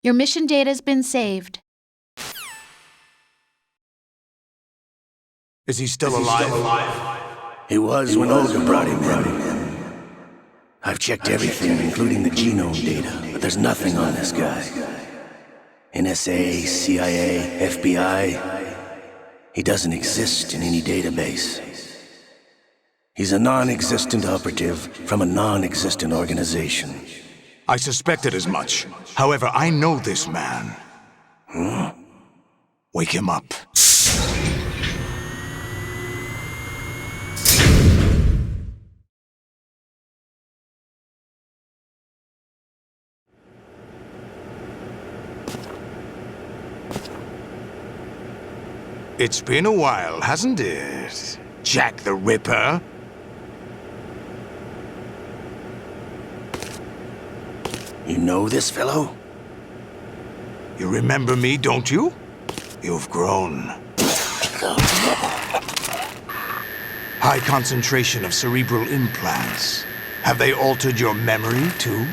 Your mission data's been saved. Is he still alive? He was when Olga brought him in. I've checked everything, including the genome data, but there's nothing on this guy. NSA, CIA, FBI. He doesn't exist in any database. He's a non-existent operative from a non-existent organization. I suspected as much. However, I know this man. Wake him up. It's been a while, hasn't it? Jack the Ripper? You know this fellow? You remember me, don't you? You've grown. High concentration of cerebral implants. Have they altered your memory, too?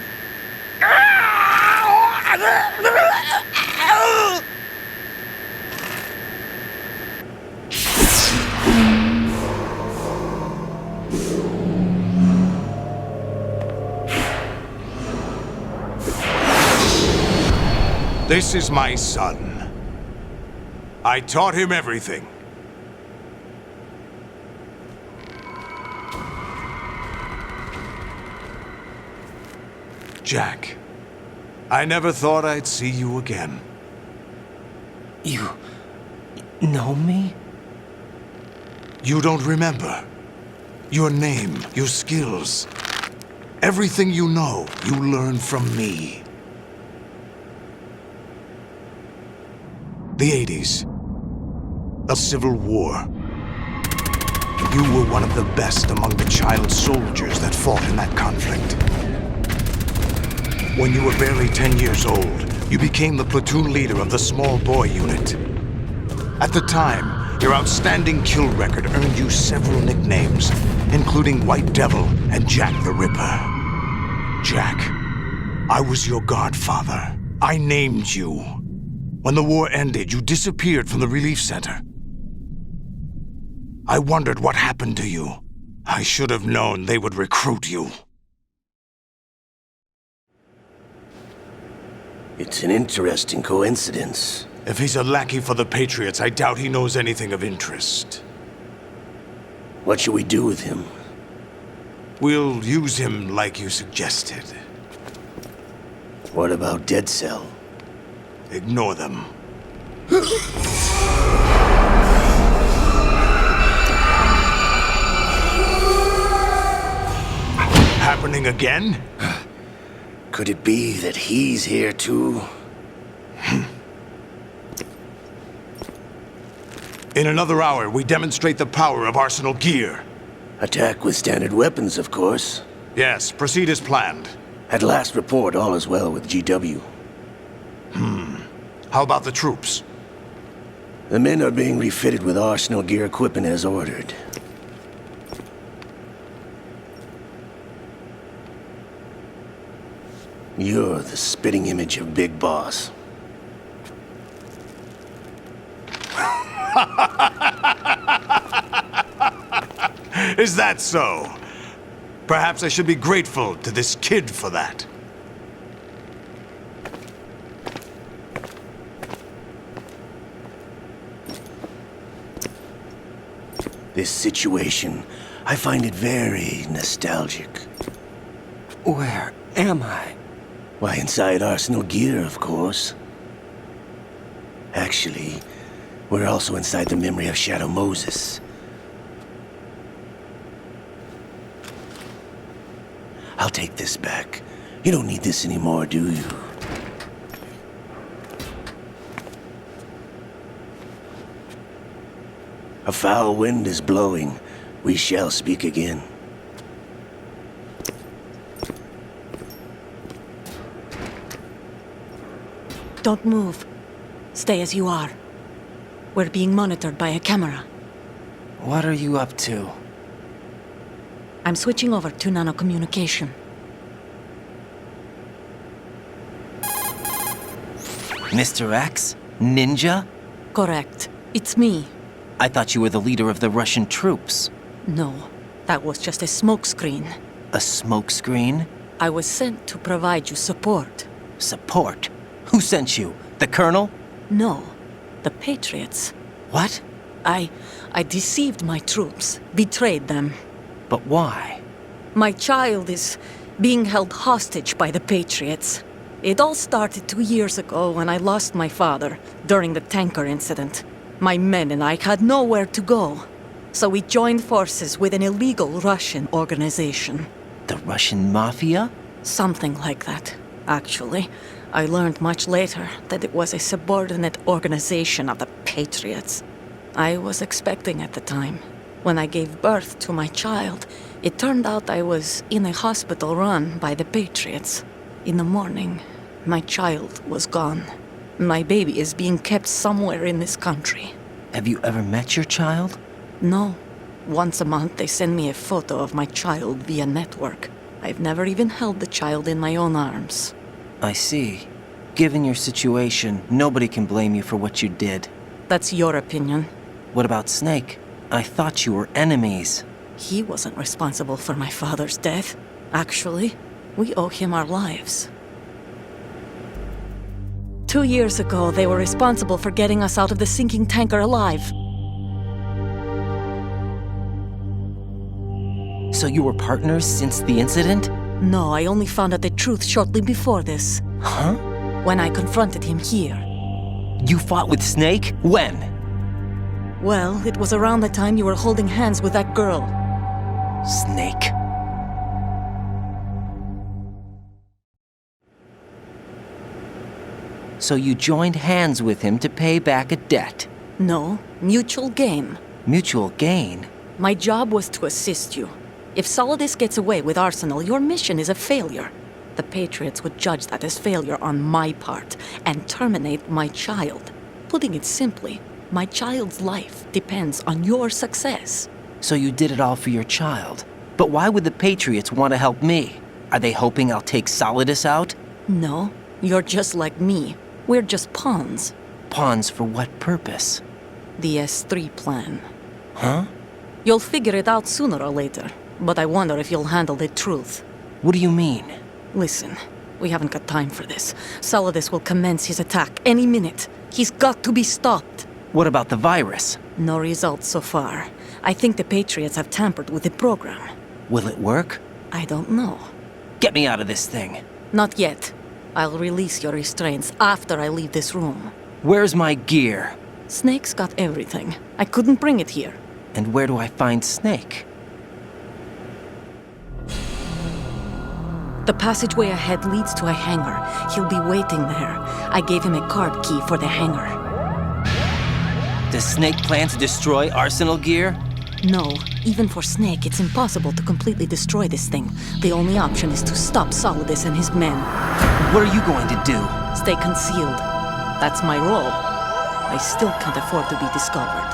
This is my son. I taught him everything. Jack, I never thought I'd see you again. You know me? You don't remember. Your name, your skills. Everything you know, you learned from me. The 80s. A civil war. You were one of the best among the child soldiers that fought in that conflict. When you were barely 10 years old, you became the platoon leader of the small boy unit. At the time, your outstanding kill record earned you several nicknames, including White Devil and Jack the Ripper. Jack, I was your godfather. I named you. When the war ended, you disappeared from the relief center. I wondered what happened to you. I should have known they would recruit you. It's an interesting coincidence. If he's a lackey for the Patriots, I doubt he knows anything of interest. What should we do with him? We'll use him like you suggested. What about Dead Cell? Ignore them. Happening again? Could it be that he's here too? In another hour, we demonstrate the power of Arsenal gear. Attack with standard weapons, of course. Yes, proceed as planned. At last report, all is well with GW. How about the troops? The men are being refitted with Arsenal gear equipment as ordered. You're the spitting image of Big Boss. Is that so? Perhaps I should be grateful to this kid for that. This situation, I find it very nostalgic. Where am I? Why, inside Arsenal gear, of course. Actually, we're also inside the memory of Shadow Moses. I'll take this back. You don't need this anymore, do you? A foul wind is blowing. We shall speak again. Don't move. Stay as you are. We're being monitored by a camera. What are you up to? I'm switching over to nanocommunication. Mr. X? Ninja? Correct. It's me. I thought you were the leader of the Russian troops. No, that was just a smokescreen. A smokescreen? I was sent to provide you support. Support? Who sent you? The Colonel? No, the Patriots. What? I deceived my troops, betrayed them. But why? My child is being held hostage by the Patriots. It all started 2 years ago when I lost my father during the tanker incident. My men and I had nowhere to go, so we joined forces with an illegal Russian organization. The Russian Mafia? Something like that, actually. I learned much later that it was a subordinate organization of the Patriots. I was expecting at the time. When I gave birth to my child, it turned out I was in a hospital run by the Patriots. In the morning, my child was gone. My baby is being kept somewhere in this country. Have you ever met your child? No. Once a month, they send me a photo of my child via network. I've never even held the child in my own arms. I see. Given your situation, nobody can blame you for what you did. That's your opinion. What about Snake? I thought you were enemies. He wasn't responsible for my father's death. Actually, we owe him our lives. 2 years ago, they were responsible for getting us out of the sinking tanker alive. So you were partners since the incident? No, I only found out the truth shortly before this. Huh? When I confronted him here. You fought with Snake? When? Well, it was around the time you were holding hands with that girl. Snake. So you joined hands with him to pay back a debt. No, mutual gain. Mutual gain? My job was to assist you. If Solidus gets away with Arsenal, your mission is a failure. The Patriots would judge that as failure on my part and terminate my child. Putting it simply, my child's life depends on your success. So you did it all for your child. But why would the Patriots want to help me? Are they hoping I'll take Solidus out? No, you're just like me. We're just pawns. Pawns for what purpose? The S3 plan. Huh? You'll figure it out sooner or later, but I wonder if you'll handle the truth. What do you mean? Listen, we haven't got time for this. Solidus will commence his attack any minute. He's got to be stopped. What about the virus? No results so far. I think the Patriots have tampered with the program. Will it work? I don't know. Get me out of this thing. Not yet. I'll release your restraints after I leave this room. Where's my gear? Snake's got everything. I couldn't bring it here. And where do I find Snake? The passageway ahead leads to a hangar. He'll be waiting there. I gave him a card key for the hangar. Does Snake plan to destroy Arsenal gear? No, even for Snake, it's impossible to completely destroy this thing. The only option is to stop Solidus and his men. What are you going to do? Stay concealed. That's my role. I still can't afford to be discovered.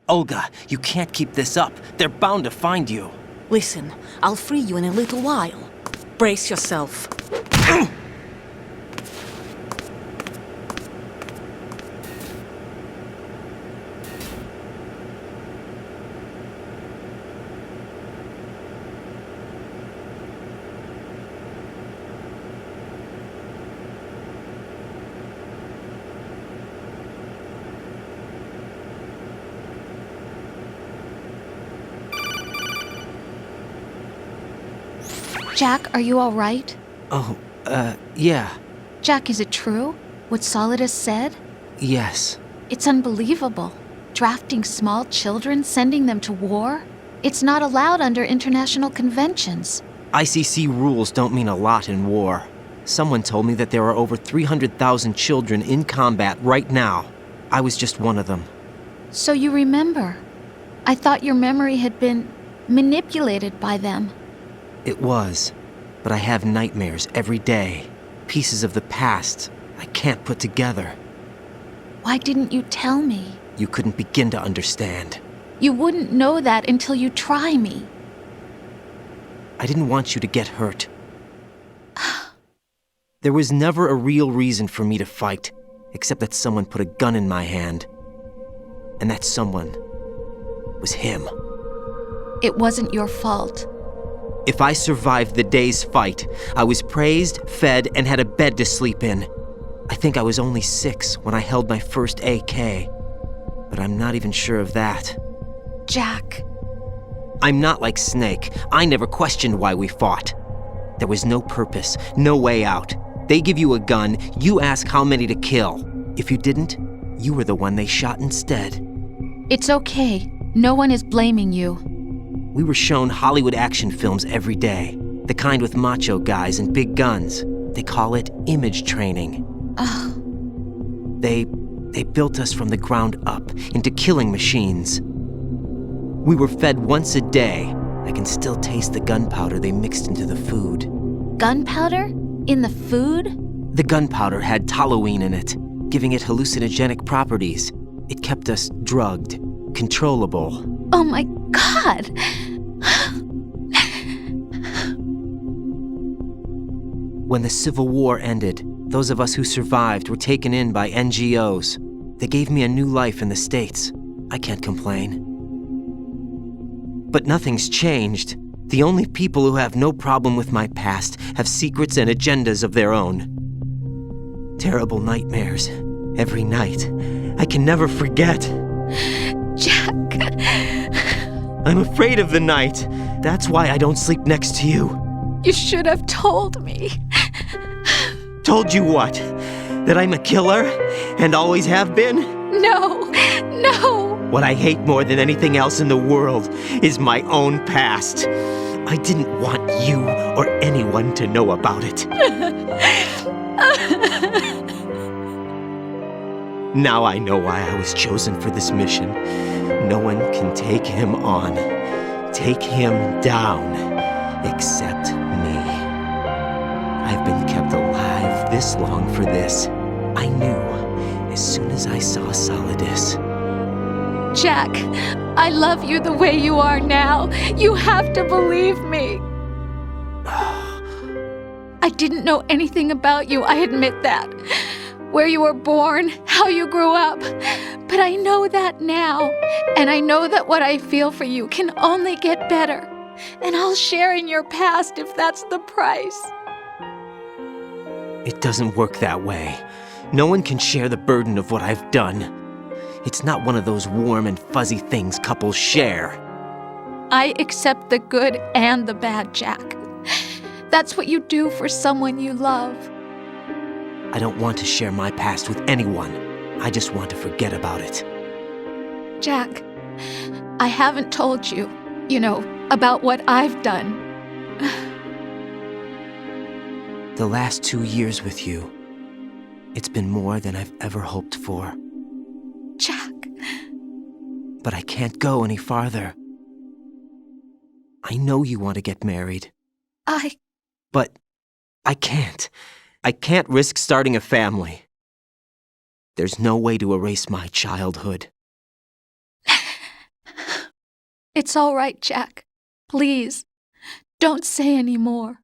Olga, you can't keep this up. They're bound to find you. Listen, I'll free you in a little while. Brace yourself. Jack, are you all right? Oh, yeah. Jack, is it true? What Solidus said? Yes. It's unbelievable. Drafting small children, sending them to war? It's not allowed under international conventions. ICC rules don't mean a lot in war. Someone told me that there are over 300,000 children in combat right now. I was just one of them. So you remember. I thought your memory had been manipulated by them. It was, but I have nightmares every day. Pieces of the past I can't put together. Why didn't you tell me? You couldn't begin to understand. You wouldn't know that until you try me. I didn't want you to get hurt. There was never a real reason for me to fight, except that someone put a gun in my hand. And that someone was him. It wasn't your fault. If I survived the day's fight, I was praised, fed, and had a bed to sleep in. I think I was only 6 when I held my first AK, but I'm not even sure of that. Jack, I'm not like Snake. I never questioned why we fought. There was no purpose, no way out. They give you a gun, you ask how many to kill. If you didn't, you were the one they shot instead. it's okay. No one is blaming you. We were shown Hollywood action films every day. The kind with macho guys and big guns. They call it image training. Ugh. They built us from the ground up into killing machines. We were fed once a day. I can still taste the gunpowder they mixed into the food. Gunpowder? In the food? The gunpowder had toluene in it, giving it hallucinogenic properties. It kept us drugged, controllable. Oh my God! When the Civil War ended, those of us who survived were taken in by NGOs. They gave me a new life in the States. I can't complain. But nothing's changed. The only people who have no problem with my past have secrets and agendas of their own. Terrible nightmares. Every night. I can never forget. Jack! I'm afraid of the night. That's why I don't sleep next to you. You should have told me. Told you what? That I'm a killer? And always have been? No! No! What I hate more than anything else in the world is my own past. I didn't want you or anyone to know about it. Now I know why I was chosen for this mission. No one can take him on, take him down, except me. I've been kept alive this long for this. I knew as soon as I saw Solidus. Jack, I love you the way you are now. You have to believe me. I didn't know anything about you, I admit that. Where you were born, how you grew up. But I know that now. And I know that what I feel for you can only get better. And I'll share in your past if that's the price. It doesn't work that way. No one can share the burden of what I've done. It's not one of those warm and fuzzy things couples share. I accept the good and the bad, Jack. That's what you do for someone you love. I don't want to share my past with anyone. I just want to forget about it. Jack, I haven't told you, about what I've done. The last 2 years with you, it's been more than I've ever hoped for. Jack. But I can't go any farther. I know you want to get married. But I can't. I can't risk starting a family. There's no way to erase my childhood. It's all right, Jack. Please, don't say any more.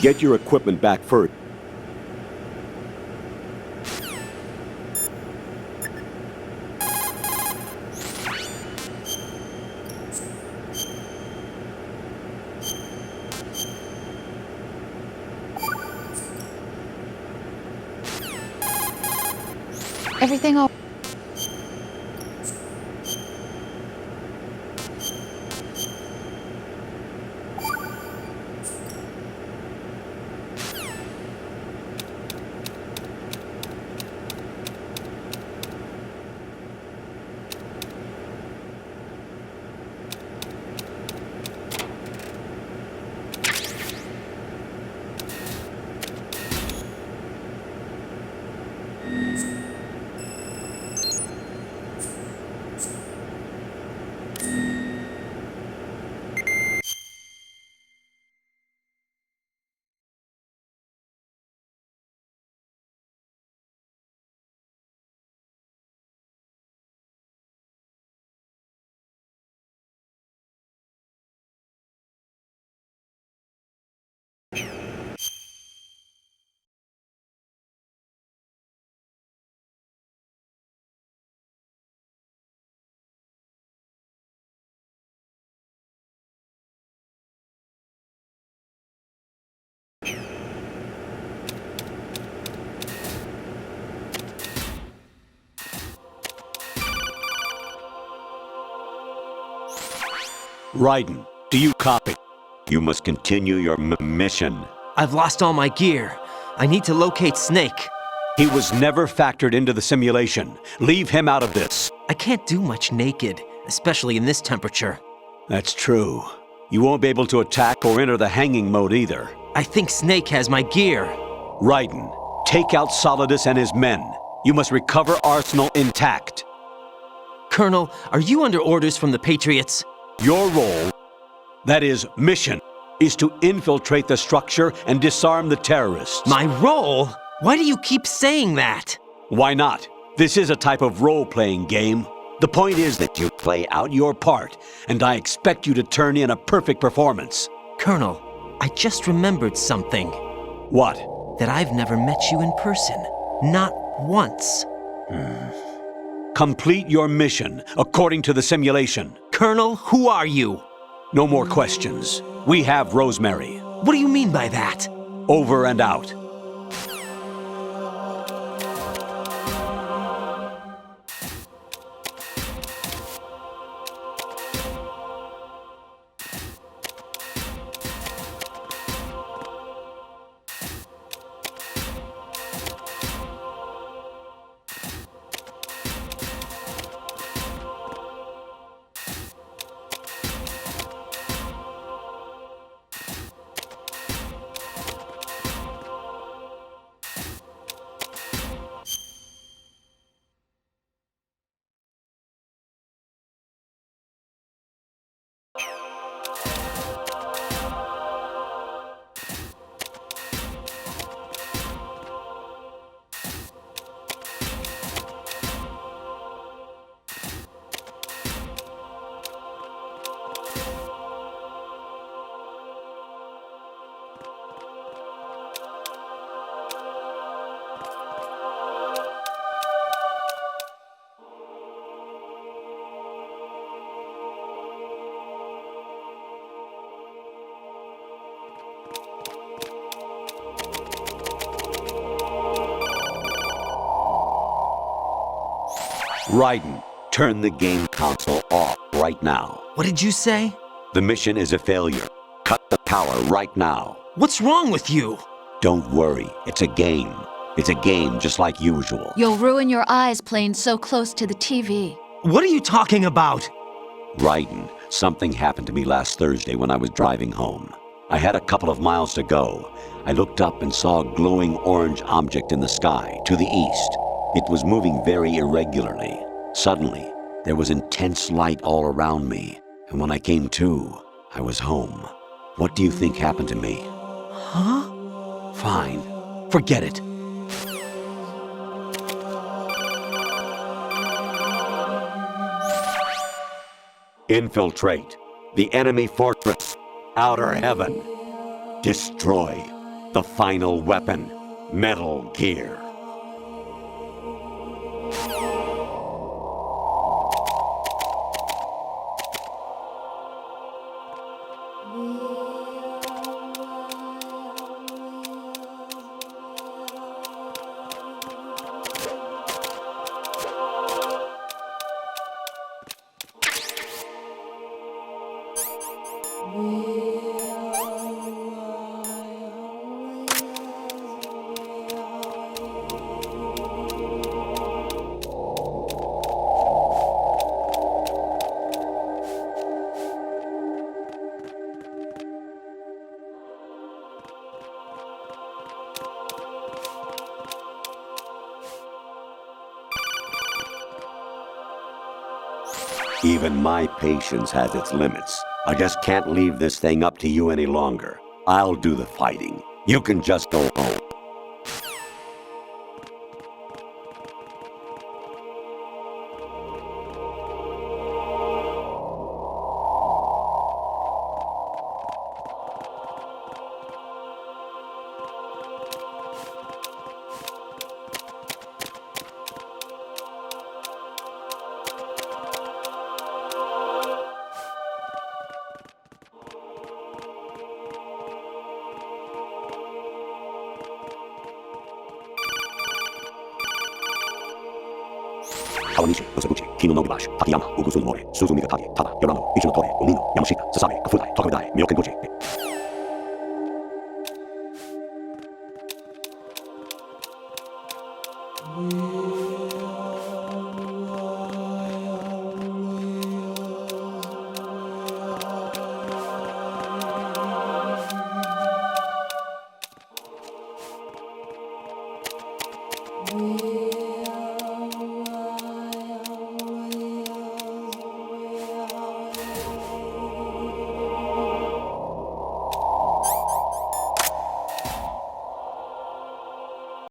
Get your equipment back first. Everything all... Raiden, do you copy? You must continue your mission. I've lost all my gear. I need to locate Snake. He was never factored into the simulation. Leave him out of this. I can't do much naked, especially in this temperature. That's true. You won't be able to attack or enter the hanging mode either. I think Snake has my gear. Raiden, take out Solidus and his men. You must recover Arsenal intact. Colonel, are you under orders from the Patriots? Your role, that is, mission, is to infiltrate the structure and disarm the terrorists. My role? Why do you keep saying that? Why not? This is a type of role-playing game. The point is that you play out your part, and I expect you to turn in a perfect performance. Colonel, I just remembered something. What? That I've never met you in person. Not once. Complete your mission according to the simulation. Colonel, who are you? No more questions. We have Rosemary. What do you mean by that? Over and out. Raiden, turn the game console off right now. What did you say? The mission is a failure. Cut the power right now. What's wrong with you? Don't worry, it's a game. It's a game just like usual. You'll ruin your eyes playing so close to the TV. What are you talking about? Raiden, something happened to me last Thursday when I was driving home. I had a couple of miles to go. I looked up and saw a glowing orange object in the sky, to the east. It was moving very irregularly. Suddenly, there was intense light all around me, and when I came to, I was home. What do you think happened to me? Huh? Fine. Forget it. Infiltrate the enemy fortress, Outer Heaven. Destroy the final weapon, Metal Gear. Even my patience has its limits. I just can't leave this thing up to you any longer. I'll do the fighting. You can just go home. Kawanishi, Osabuchi. Kino no Gibash, Takayama, Ugusul More, Suzumi Katagi, Tada, Yorano, Ichino Tore, Umino, Yamashita, Sasabe,